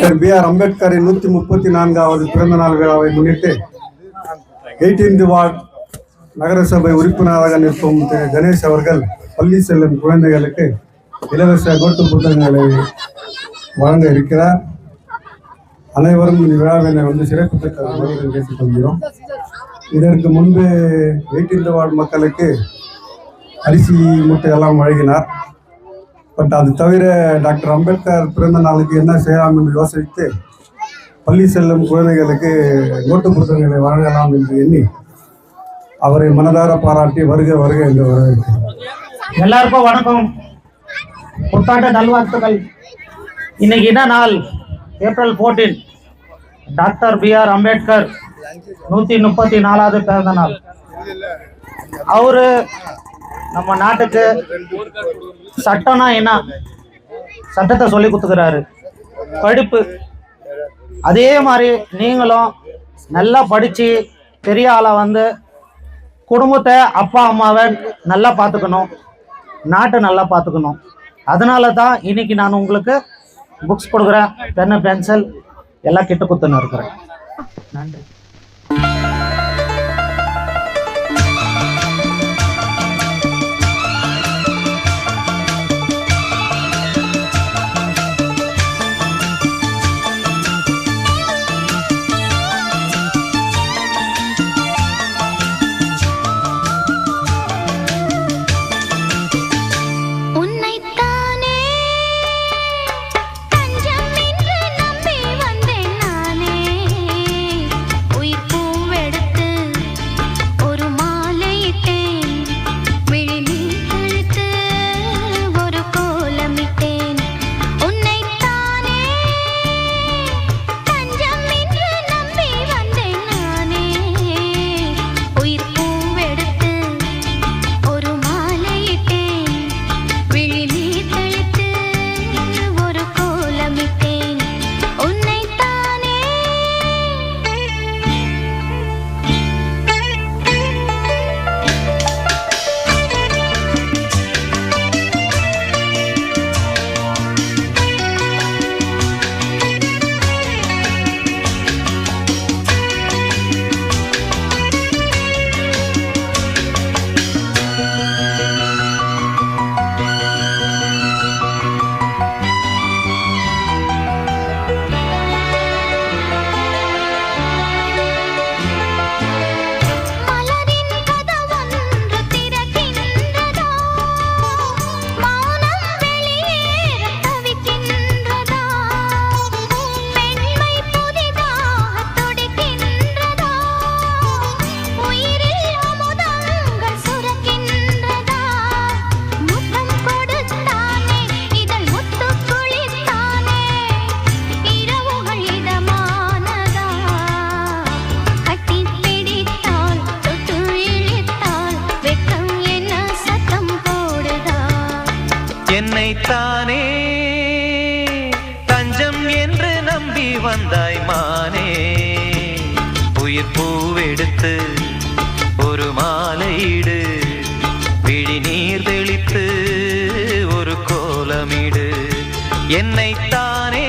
Doctor B.R. அம்பேத்கரின் 134வது பிறந்த நாள் விழாவை முன்னிட்டு 18th வார்டு நகரசபை உறுப்பினராக நிற்கும் திரு கணேஷ் அவர்கள் பள்ளி செல்லும் குழந்தைகளுக்கு இலவச நோட்டு புத்தகங்களை வழங்க இருக்கிறார். அனைவரும் இந்த விழாவினை சிறப்பித்த கேட்டுக்கொள்கிறோம். இதற்கு முன்பு 18th வார்டு மக்களுக்கு அரிசி மூட்டையெல்லாம் வழங்கினார். பட் அது தவிர டாக்டர் அம்பேத்கர் பிறந்த நாளுக்கு என்ன செய்யலாம் என்று யோசித்து பள்ளி செல்லும் குழந்தைகளுக்கு நோட்டு புத்தகங்களை வழங்கலாம் என்று எண்ணி அவரை மனதார பாராட்டி வருக வருக என்று வரவேற்கிறேன். எல்லாருக்கும் வணக்கம், புத்தாண்டு நல்வாழ்த்துக்கள். இன்னைக்கு என்ன நாள்? April 14 doctor B.R. அம்பேத்கர் 134வது பிறந்த நாள். அவரு நம்ம நாட்டுக்கு சட்டம்னா என்ன, சட்டத்தை சொல்லி கொடுத்துக்கிறாரு. படிப்பு அதே மாதிரி நீங்களும் நல்லா படிச்சு பெரிய ஆளா குடும்பத்தை அப்பா அம்மாவை நல்லா பார்த்துக்கணும், நாட்டை நல்லா பார்த்துக்கணும். அதனால தான் இன்னைக்கு நான் உங்களுக்கு புக்ஸ் கொடுக்குறேன், பென்னு பென்சில் எல்லாம் கிட்ட குத்துன்னு இருக்கிறேன். நன்றி. என்னைத்தானே தஞ்சம் என்று நம்பி வந்தாய் மானே, உயிர் பூவெடுத்து ஒரு மாலையிடு, விழி நீர் தெளித்து ஒரு கோலமிடு. என்னைத்தானே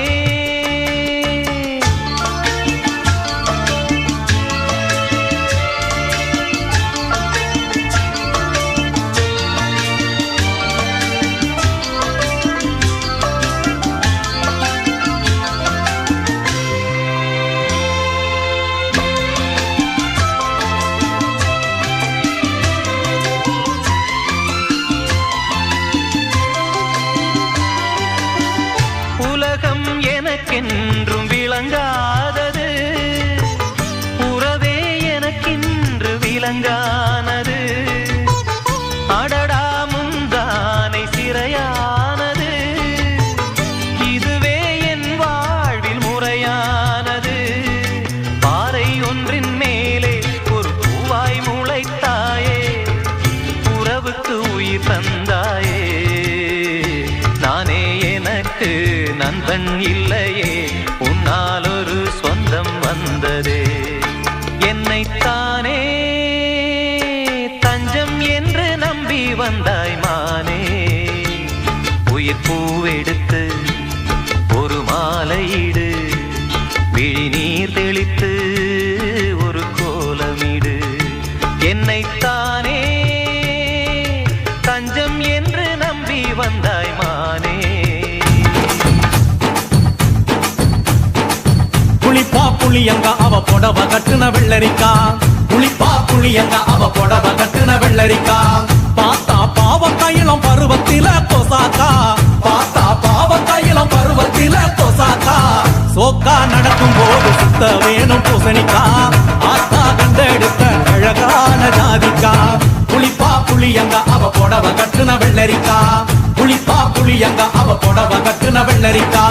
உலகம் எனக்கென்றும் விளங்காதது, உறவே எனக்கென்று விளங்கானது. அடடா முந்தானை சிறையானது, இதுவே என் வாழ்வில் முறையானது. பாறை ஒன்றின் மேலே ஒரு பூவாய் முளைத்தாயே, உறவுக்கு உயிர் தந்தாயே. நானே எனக்கு நண்பன் இல்லையே, உன்னால் ஒரு சொந்தம் வந்ததே. என்னைத்தானே தஞ்சம் என்று நம்பி வந்தாய் மானே, உயிர் பூவெடுத்து ஒரு மாலையிடு. தெளித்து ஒரு கோலமிடு. என்னைத்தானே தஞ்சம் என்று நம்பி வந்தாய் மானே. புளிப்பா புளியங்க அவ புடவ கட்டுன வெள்ளரிக்கா. புளிப்பா புளியங்க அவ புடவ கட்டுன வெள்ளரிக்கா. பார்த்தா பாவக்காயிலம் பருவத்தில கொசாக்கா. பார்த்தா பாவக்காயிலம் பருவத்தில கொசாக்கா. சோக்கா நடக்கும் போது சுத்த வேணும் பூசணிக்கா. ஆத்தா கண்டெடுத்த அழகான ஜாதிக்கா. புளிப்பா புளியங்க அவ புடவ கட்டுன வெள்ளரிக்கா. புளிப்பா புளியங்க அவ புடவ கட்டுன வெள்ளரிக்கா.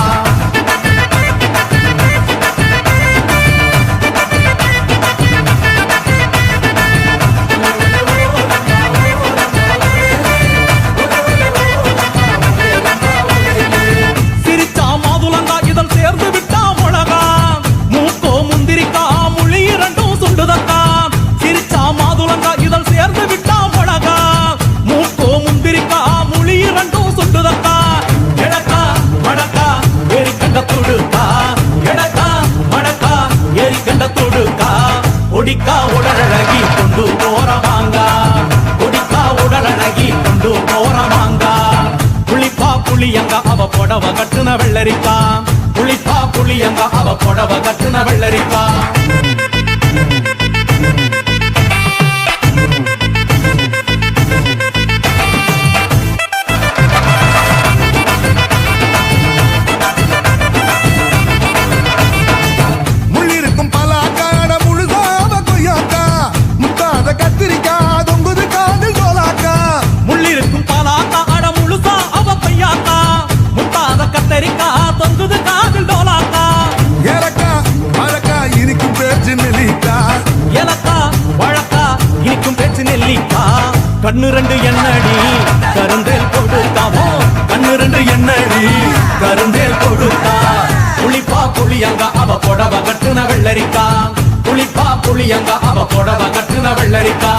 கொடிக்கா உடலழகி கொண்டு போறவாங்க. கொடிக்கா உடலழகி கொண்டு போறவாங்க. புளிப்பா புளியங்க அவ புடவ கட்டுன வெள்ளரிக்கா. புளிப்பா புளியங்க அவ புடவ கட்டுன வெள்ளரிக்கா. கண்ணு ரெண்டு எண்ணடி கருந்தேல் கொடுத்தாவோ. கண்ணு ரெண்டு எண்ணடி கருந்தேல் கொடுத்தா. புளிப்பா புளியங்க அவ புடவ கட்டுன வெள்ளரிக்கா. புளிப்பா புளியங்க அவ புடவ கட்டுன வெள்ளரிக்கா.